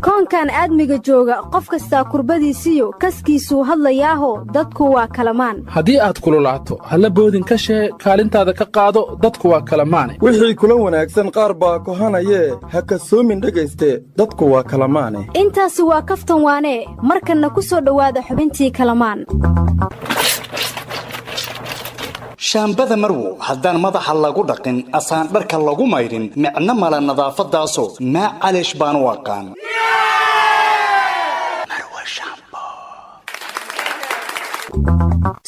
koonkan aadmiga jooga qof kasta kurbadiisiyo kaskiisuu hadlayaaho dadku waa kalamaan haddii aad kululaato halla boodin ka shee kaalintaada ka qaado dadku waa kalamaane wixii kula wanaagsan qaar baa kohanayee ha kasoomin dhegayste dadku waa kalamaane intaasi waa kaftan waanee markanna ku soo dhowaada xubintii kalamaan shaambada marwo haddaan madaxa lagu dhaqin asaan dharka lagu mayrin micno mala nadaafadaaso maa calish baan u aqaan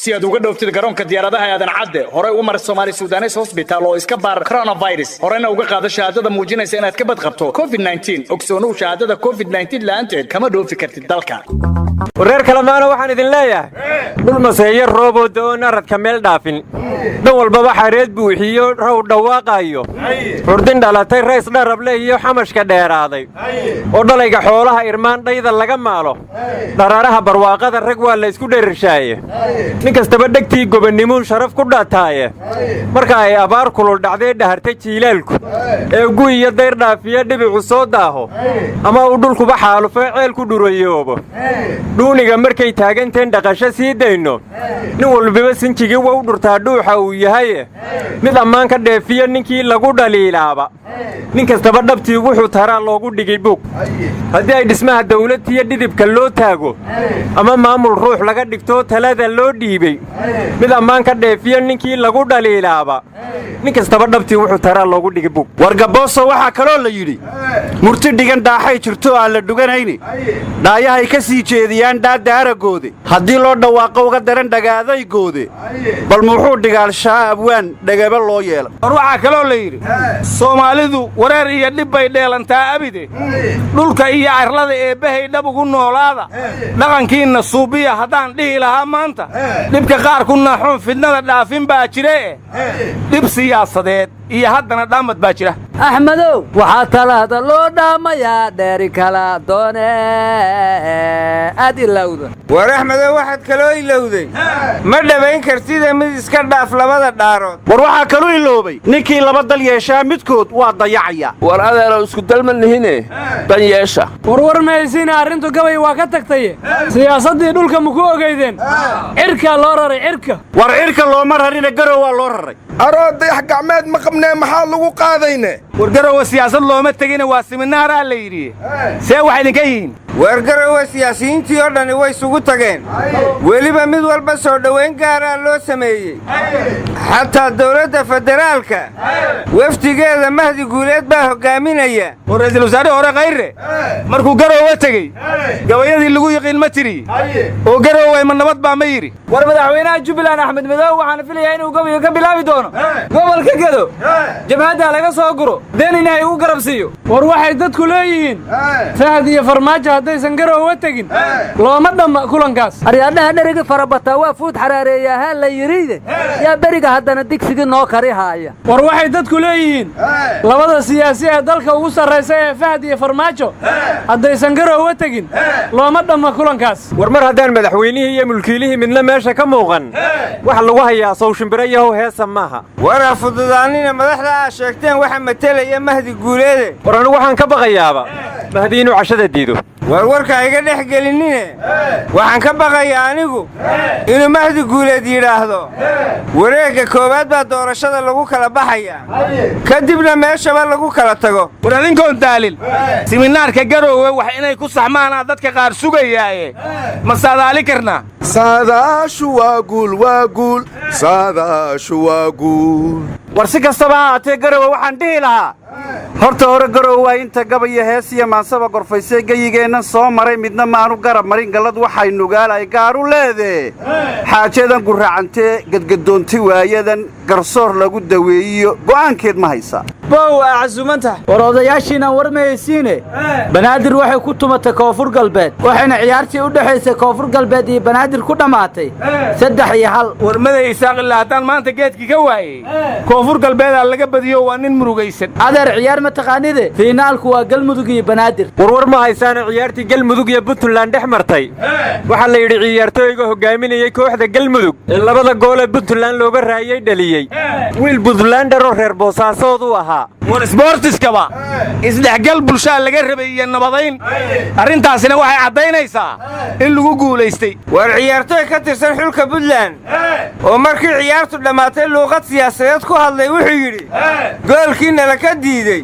si aad uga dhooftid garoonka diyaaradaha aadan cadde horey u mar Soomaali Suudanes Hospital oo iska baar coronavirus horena uga qaado shahaadada muujinaysa inaad ka badqabto COVID-19 ogsoonow shahaadada COVID-19 la'aanteed kama dhoofi kartid dalka wareer kalamaana waxaan idin leeyahay dhul maseeyo rooboo doona radka meel dhaafin dhan walbaba xareed buuxiyo raw dhawaaqayo hurdin dhalatay rays dharable iyo xamashka dheeraaday oo dhalayga xoolaha irmaandhayda laga maalo dharaaraha barwaaqada rag waa la isku dherirshaaye nin kastaba dhegtii gobonnimuun sharaf ku dhaataaye marka ay abaar kulul dhacdee dhahartay jiilaalku ee gu iyo dayr dhaafiya dhibicu soo daaho ama uu dhulkuba xaalufo ceel ku dhurayoobo dhuuniga markay taaganteen dhaqasho sii dayno nin walbiba sinjigii waa u dhurtaa dhuuxa uu yahaye mid ammaan ka dheefiya ninkii lagu dhaliilaaba nin kastaba dhabtii wuxuu taraa loogu dhigay bug haddii ay dhismaha dawladtiiyo dhidibka loo taago ama maamul ruux laga dhigto talada loo dhiibay mid ammaan ka dheefiya ninkii lagu dhaliilaaba nin kastaba dhabtii wuxuu taraa loogu dhigay bug wargabooso waxaa kaloo la yidhi murti dhigan dhaaxay jirto aan la dhuganayni dhaayahay ka sii jeediyaan dhaadda aragoode haddii loo dhawaaqo uga daran dhagaadaygoode bal muxuu dhigaalshaa abwaan dhagaba loo yeelay war waxaa kaloo la yidhi soomaalidu wareer iyo dhib bay dheelantaa abide dhulka iyo carlada eebbahay dhab ugu noolaada dhaqankiinna suubiya haddaan dhihi lahaa maanta dhibka qaar ku naaxoon fidnada dhaafin baa jire dhib siyaasadeed iyo haddana dhaamad baa jira axmedow waxaa talaada loo dhaamayaa dheeri kala doone aad ilowda war axmedow waxaad kaloo ilowday ma dhabayn kartida mid iska dhaaf labada dhaarood war waxaa kaloo iloobay ninkii laba dal yeeshaa midkood waa dayacaya war adeero isku dalma nihine dan yeesha warwar mahaysiina arrintu gabay waa ka tagtaye siyaasaddii dhulka maku ogeydeen cirkaa loo raray cirka war cirka looma rarine garow waa loo raray aroo dayax gacmeed ma qabnee maxaa lagu qaadayne war garowa siyaasad looma tegina waa siminaaraa la yidhi see waxay idinka yihiin war garowa siyaasiyiintii oo dhani way isugu tageen weliba mid walba soo dhowayn gaaraa loo sameeyey xataa dawladda federaalka wafdigeeda mahdi guuleed baa hoggaaminaya war ra'iisul wasaare hore khayre markuu garowa tegey gabayadii lagu yiqiin ma tiri oo garoway ma nabad baa ma yidhi war madaxweynaha jubbaland axmed madow waxaana filayaa inuu gabayo ka bilaabi doono gobolka gedo jabhadda laga soo guro deenina ay ugu garab siiyo war waxay dadku leeyihiin fahad iyo farmaajo haddaysan garowa tegin looma dhamma kulankaas aryaadhaha dherigi farabataa waa fuud xaraareeyahaa la yidhiide yaa beriga haddana digsigii noo kari haaya war waxay dadku leeyihiin labada siyaasi ee dalka ugu sarraysa ee fahad iyo farmaajo haddaysan garowa tegin looma dhamma kulankaas war mar haddaan madaxweynihii iyo mulkiilihii midna meesha ka muuqan wax lagu hayaa sawshimbiro yahow heesa maaha waraa fududaanina madaxda aa sheegteen waxa matelaya mahdi guuleede war anigu waxaan ka baqayaaba mahdi inuu cashada diido warwarka iga dhex gelinine waxaan ka baqayaa anigu inuu mahdi guuleed yidhaahdo wareegga koowaad baa doorashada lagu kala baxayaa kadibna meeshaba lagu kala tago war adinkoon daalin siminaarka garoowe wax inay ku saxmaanaa dadka qaar sugayaaye ma saadaali karnaa saadaashu waa guul waa guul saadaashu waa guul war si kastaba ha haatee garowe waxaan dhihi lahaa horta hore garow waa inta gabaya hees iyo maansaba gorfaysee geyigeennan soo maray midna maanu garab marin gallad waxay nugaal ay gaaru leedee xaajadan gurracantee gadgadoonti waayadan garsoor lagu daweeyiyo go'aankeed ma haysaa bow aa casuumantah war odayaashiinaan war mahaysiine banaadir waxay ku tumatay koonfur galbeed waxayna ciyaartii u dhexaysay koonfur galbeed iyo banaadir ku dhammaatay 3-1 war maday isaaq ilaa haddaan maanta geedkii ka waayey koonfur galbeedaa laga badiyo waa nin murugaysan adeer ciyaar ma taqaanide fiinaalku waa galmudug iyo banaadir warwar ma haysaana ciyaartii galmudug iyo puntland dhex martay waxaa la yidhi ciyaartooyga hogaaminayay kooxda galmudug in labada gool ee puntland looga raayay dhaliyey wiil puntlander oo reer boosaasood u ahaa war isboortiskaba isdhexgal bulshaa laga rabay iyo nabadayn arrintaasina waxay caddaynaysaa in lagu guulaystay war ciyaartooy ka tirsan xulka puntland oo markii ciyaartu dhammaatay luuqad siyaasadeed ku hadlay wuxuu yidhi goolkiina laka diidey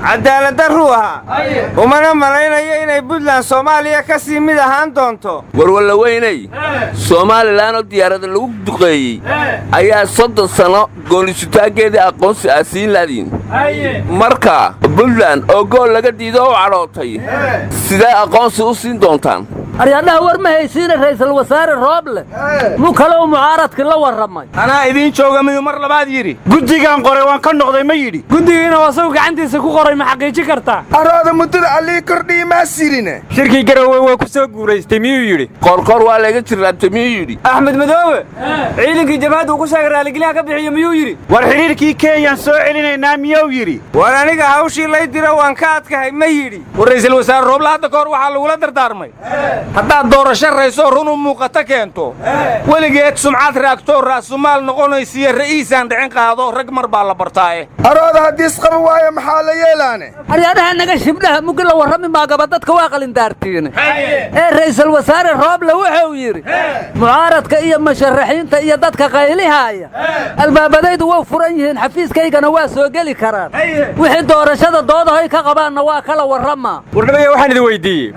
cadaaladdarruu ahaa umana malaynayo inay puntland soomaaliya ka sii mid ahaan doonto warwalla weynay soomalilanoo diyaarada lagu duqeeyey ayaa 30 sano goolisutaaggeedii aqoonsi aa siin laadiin marka puntland oo gool laga diido u cadhootay sidee aqoonsi u siin doontaan aryaadhaha war ma haysiina ra'iisul wasaare rooble muu kalow mucaaradkii la warramay anaa idiin jooga miyuu mar labaad yidhi guddigaan qoray waan ka noqday ma yidhi guddigiina wasagu gacantiisa ku qoray ma xaqiiji kartaa arooda muddada allii kordhii maa sirine shirkii garowe waa ku soo guulaystay miyuu yidhi qorqor waa laga jirraabtay miyuu yidhi axmed madoobe ciidankii jabhadda uu ku sheegay raaligeliha ka bixiyo miyuu yidhi war xidhiirkii kenyaan soo celinaynaa miyuu yidhi war aniga hawshii lay diro waan ka adkahay ma yidhi war ra'iisul wasaare rooble hadda kahor waxaa lagula dardaarmay haddaad doorasho rayso run u muuqata keento weligeed sumcad raagtoo raasumaal noqonaysiiyo ra'iisaan dhicin qaado rag mar baa la bartaaye arooda haddii isqaba waayo maxaa la yeelaane aryaadhaha naga shibdhaha mugi la warrami maagaba dadka waa qalindaartiine ee ra'iisul wasaare rooble wuxuu yidhi mucaaradka iyo musharaxiinta iyo dadka qaylihaaya albaabadaydu way furan yihiin xafiiskaygana waa soo geli karaan wixii doorashada doodahoy ka qabaanna waa kala warramaa wardhabaya waxaan idin weydiiyey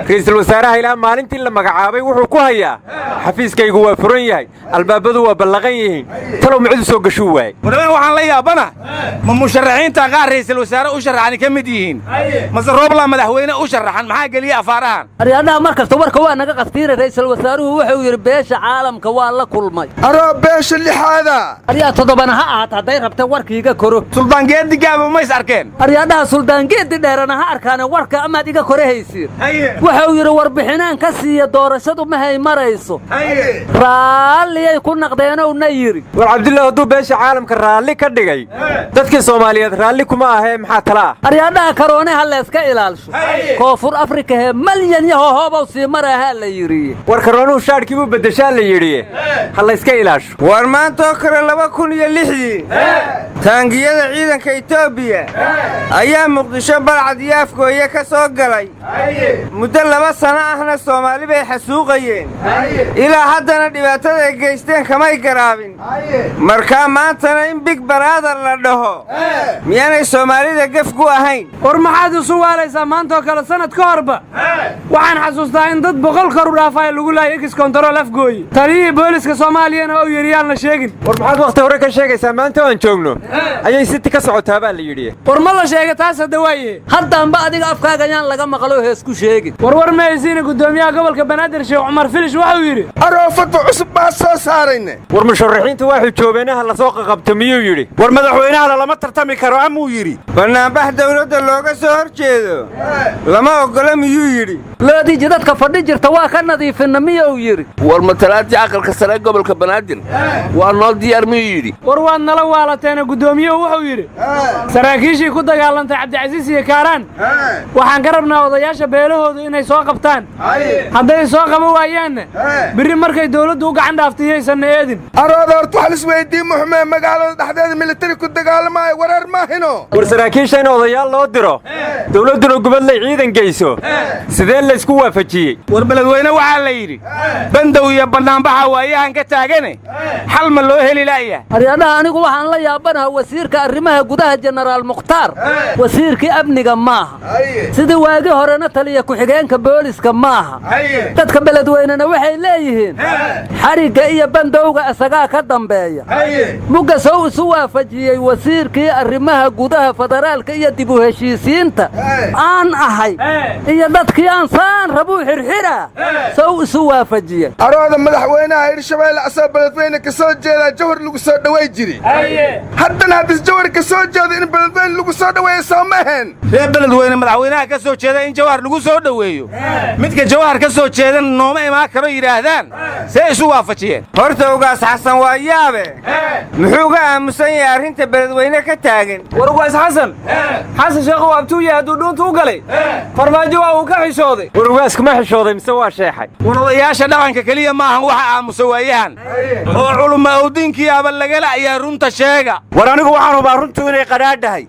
ra'iisul wasaaraha ilaa maalintii la magacaabay wuxuu ku hayaa xafiiskaygu waa furan yahay albaabadu waa ballaqan yihiin talow micdu soo gashuu waayey wardhabaya waxaan la yaabana ma musharaxiinta qaar ra'iisul wasaare u sharaxani ka mid yihiin mase rooblaa madaxweyne u sharaxan maxaa geliya afaarahan aryaadhaha mar kasta warka waa naga qastiina ra'iisul wasaaruhu wuxuu yidhi beesha caalamka waa la kulmay aroo beesha lixaada aryaa toddobana ha ahaata hadday rabteen warkiiga koro suldaangeeddi gaaba mays arkeen aryaadhaha suldaangeeddi dheerana ha arkaane warka amaad iga kore haysiin wuxuu yidhi warbixinaan ka siiya doorashadu mahay marayso raalliyay ku naqdeenowna yidhi war cabdullaah hadduu beesha caalamka raalli ka dhigay dadkii soomaaliyeed raalli kuma ahee maxaa tala ah aryaadhaha karoone ha layska ilaalsho koonfur afrika hee malyan yaho hoobow sii marahaa la yidhi war karoonuhu shaadhkii buu beddeshaa la yidhi ha layska ilaasho war maantoo kale 2006 taangiyada ciidanka etoobiya ayaa muqdisho balcad iyo afgooye ka soo galay muddo 2 sano ahna soomaali bay xasuuqayeen ilaa haddana dhibaatada ay geysteen kamay garaabin markaa maantana in big baraadar la dhaho miyaanay soomaalida gef ku ahayn war maxaad isu waalaysaa maantoo kale sanad ka horba waxaan xasuustaa in dad 100 kor u dhaafaya lagu laayay ex control afgooye taliyihii booliska soomaaliyana oo yidhi yaan la sheegin war maxaad wakhti hore ka sheegaysaa maanta aan joogno ayay siti ka socotaa baa la yidhi war ma la sheega taas hadda waaye haddaanba adiga afkaaga yaan laga maqlo hees ku sheegin war ma haysiina gudoomiyaha gobolka banaadir sheekh cumar filish wuxuu yidhi aroofadba cusub baa soo saarayne war musharaxiinta waa xujoobeena ha la soo qaqabto miyuu yidhi war madaxweynaha lama tartami karo amuu yidhi bannaanbax dawladda looga soo hor jeedo lama oggola miyuu yidhi loodii jidadka fadhi jirta waa ka nadiifinna miyuu yidhi war matalaadii aqalka sare gobolka banaadir waa noo diyaar miyuu yidhi war waad nala waalateena gudoomiyuhu wuxuu yidhi saraakiishii ku dagaalantay cabdicasiis iyo kaaraan waxaan ka rabnaa odayaasha beelahoodu inay soo qabtaan hadday soo qaban waayaanna birri markay dawladdu u gacan dhaaftay yaysanna eedin arooda horta waxaa lisweydii muxmee magaalada dhexdeeda militari ku dagaalamaayo wareer maahino war saraakiisha in odayaal loo diro dawladduna gubadlay ciidan geyso sidee laysku waafajiyey war beledweyne waxaa la yidhi bandow iyo bannaanbaxa waayahan ka taagane xal ma loo heli la'ya aryaadhaha anigu waxaan la yaabanaha wasiirka arrimaha gudaha jenaraal mukhtaar wasiirkii amniga maaha sidii waagii horena taliya ku-xigeenka booliska maaha dadka beledweynena waxay leeyihiin xarigga iyo bandowga isagaa ka dambeeya mugasow isu waafajiyey wasiirkii arrimaha gudaha federaalka iyo dib u heshiisiinta aan ahay iyo dadkii aan saan rabuu xirxira sow isu waafajiya arooda madaxweynaha hirshabeelle asoo beledweyne ka soo jeedaa jawhar lagu soo dhaway jiri haddana haddis jawhar ka soo jeedo in beledweyne lagu soo dhaweeyo soo ma ahayn reer beledweyne madaxweynaha ka soo jeeda in jawhar lagu soo dhoweeyo midka jawhar ka soo jeedana nooma imaan karo yidhaahdaan see isu waafajiyeen horta ugaas xasan waa yaabe muxuu ga aamusan yahay arrinta beledweyne ka taagan war ugaas xasan sheekhu abtuu yahay hadduu dhuunta u galay farmaajo waa uu ka xishooday war ugaas kuma xishooday mise waa sheexay war odayaasha dhaqanka keliya maahan waxa aamusa waayahan oo culumma awdiinkiyaaba lagala ayaa runta sheega war anigu waxaan hubaa runtu inay qadhaadhahay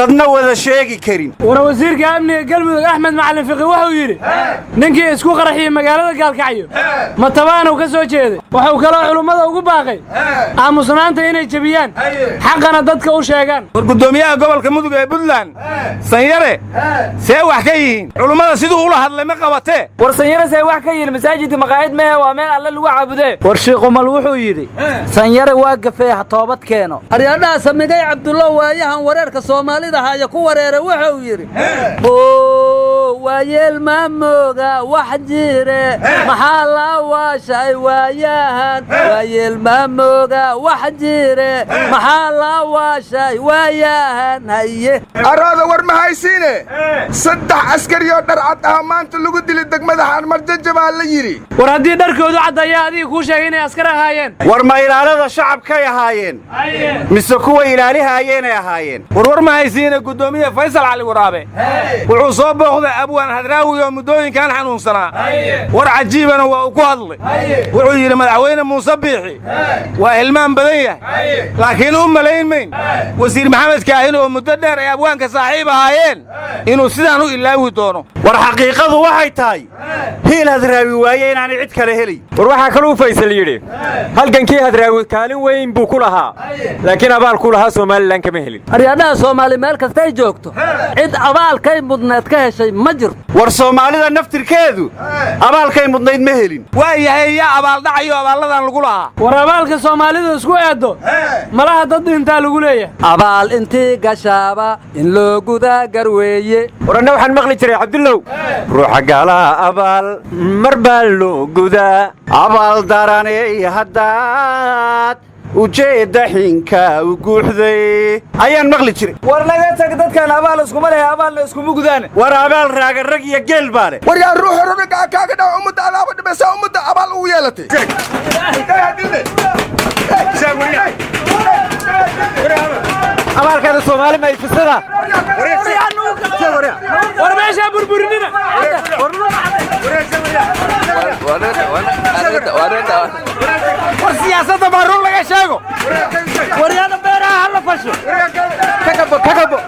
dadna wada sheegi karin war wasiirka amniga galmudug axmed macalin fiqi wuxuu yidhi ninkii isku qaraxiyey magaalada gaalkacyo matabaanuu ka soo jeeday wuxuu kaloo culummada ugu baaqay aamusnaanta inay jebiyaan xaqana dadka u sheegaan war guddoomiyaha gobolka mudug ee puntland sanyare see wax ka yihiin culummada siduu ula hadlay ma qabatee war sanyare see wax ka yihiin masaajidka maqaayid mehe waa meel alle lagu caabudee war shiikumal wuxuu yidhi sanyare waa gafeeha toobad keeno aryadhaha samigay cabdullo waayahan wareerka soomaalida haya ku wareera wuxuu yidhi waayeel maa mooga wax jire maxaa la waashay waayahan waayeel maa mooga wax jire maxaa la waashay waayahan haye arooda war ma haysiine 3 askariyoo dhar cad ah maanta lagu dilay degmada xarmarjaja baa la yidhi war haddii dharkoodu cad ayaa adiga kuu sheegay inay askar ahaayeen war ma ilaalada shacabkay ahaayeen mise kuwa ilaalihaayeenay ahaayeen war ma haysiine guddoomiye faysal cali waraabe wuxuu soo booqday abwaan hadraawi oo muddooyinkan xanuunsanaa war cajiibana waa uu ku hadlay wuxuu yidhi madaxweyne muuse biixi waa hilmaan badan yahay laakiin u malayn mayn wasiir maxamed kaahin oo muddo dheer ay abwaanka saaxiib ahaayeen inuu sidaan u ilaawi doono war xaqiiqadu waxay tahay hiil hadraawi waaye inaanay cid kale helay war waxaa kaluu faysal yidhi halgankii hadraawi kaalin weyn buu ku lahaa laakiin abaal ku lahaa somalilan kama helin aryadhaha soomaali meel kastay joogto cid abaalkay mudneed ka heshay ma jirto war soomaalida naftirkeedu abaalkay mudnayd ma helin waa yahay yaa abaaldhacayo abaalladan lagu lahaa war abaalka soomaalidu isku eeddo malaha dad intaa lagu leeyahay abaal intii gashaaba in loo gudaa garweeye waranna waxaan maqli jiray cabdullow ruuxa gaalaha abaal mar baa loo gudaa abaal daraney haddaad ujeedda xinka u guuxday ayaan maqli jiray war naga tag dadkan abaal iskuma leh abaalna iskuma gudaan war abaal raaga rag iyo geel baa leh war yaa ruuxa rugaga kaaga dhaw ummadda alaaba dhibaysa ummadda abaal ugu yeelatay abaalkaada soomaali ma ifisada war meeshaa burburinina war siyaasadda baa run laga sheego waryaada beeraha hala fasho kagabo